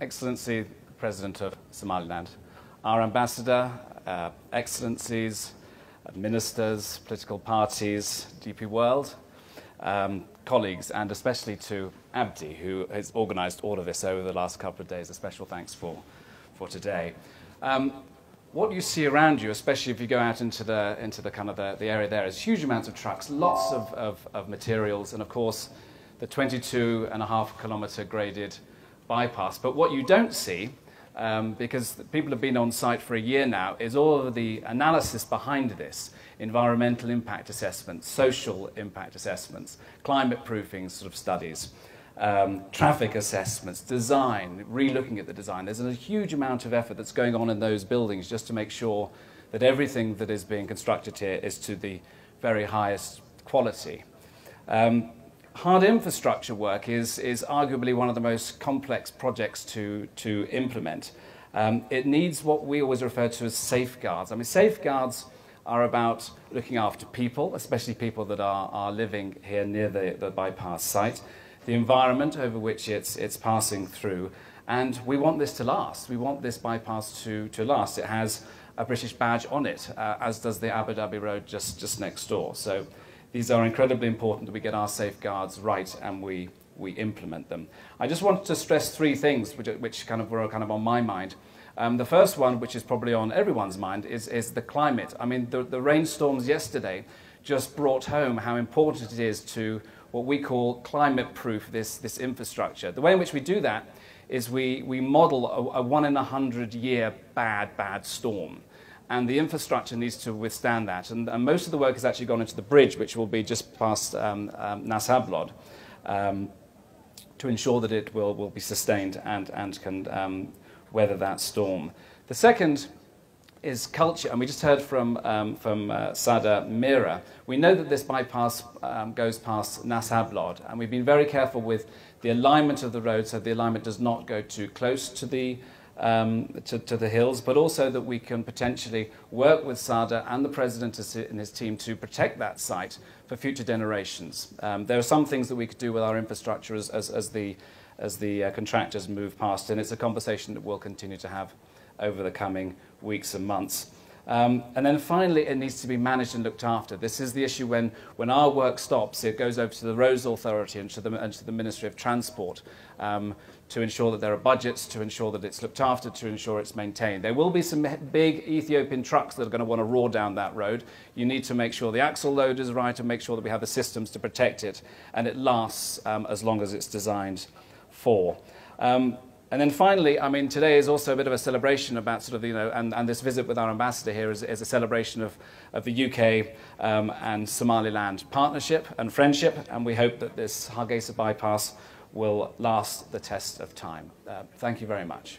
Excellency, President of Somaliland, our ambassador, excellencies, ministers, political parties, DP World, colleagues, and especially to Abdi, who has organised all of this over the last couple of days. A special thanks for today. What you see around you, especially if you go out into the kind of the area there, is huge amounts of trucks, lots of materials, and of course the 22.5-kilometre graded bypass. But what you don't see, because people have been on site for a year now, is all of the analysis behind this: environmental impact assessments, social impact assessments, climate proofing sort of studies, traffic assessments, design, re-looking at the design. There's a huge amount of effort that's going on in those buildings just to make sure that everything that is being constructed here is to the very highest quality. Hard infrastructure work is arguably one of the most complex projects to implement. It needs what we always refer to as safeguards. I mean, safeguards are about looking after people, especially people that are living here near the bypass site, the environment over which it's passing through, and we want this to last. We want this bypass to last. It has a British badge on it, as does the Abu Dhabi road just next door. So these are incredibly important that we get our safeguards right and we implement them. I just wanted to stress three things which were on my mind. The first one, which is probably on everyone's mind, is the climate. I mean, the rainstorms yesterday just brought home how important it is to what we call climate-proof this infrastructure. The way in which we do that is we model a 1-in-100-year bad storm. And the infrastructure needs to withstand that. And most of the work has actually gone into the bridge, which will be just past Nas Hablod, to ensure that it will be sustained and can weather that storm. The second is culture, and we just heard from Sada Mira. We know that this bypass goes past Nas Hablod, and we've been very careful with the alignment of the road so the alignment does not go too close to the hills, but also that we can potentially work with Sada and the President and his team to protect that site for future generations. There are some things that we could do with our infrastructure as the contractors move past, and it's a conversation that we'll continue to have over the coming weeks and months. And then finally, it needs to be managed and looked after. This is the issue when our work stops. It goes over to the Roads Authority and to the Ministry of Transport to ensure that there are budgets, to ensure that it's looked after, to ensure it's maintained. There will be some big Ethiopian trucks that are going to want to roar down that road. You need to make sure the axle load is right and make sure that we have the systems to protect it and it lasts as long as it's designed for. And then finally, I mean, today is also a bit of a celebration about and this visit with our ambassador here is a celebration of the UK and Somaliland partnership and friendship, and we hope that this Hargaysa bypass will last the test of time. Thank you very much.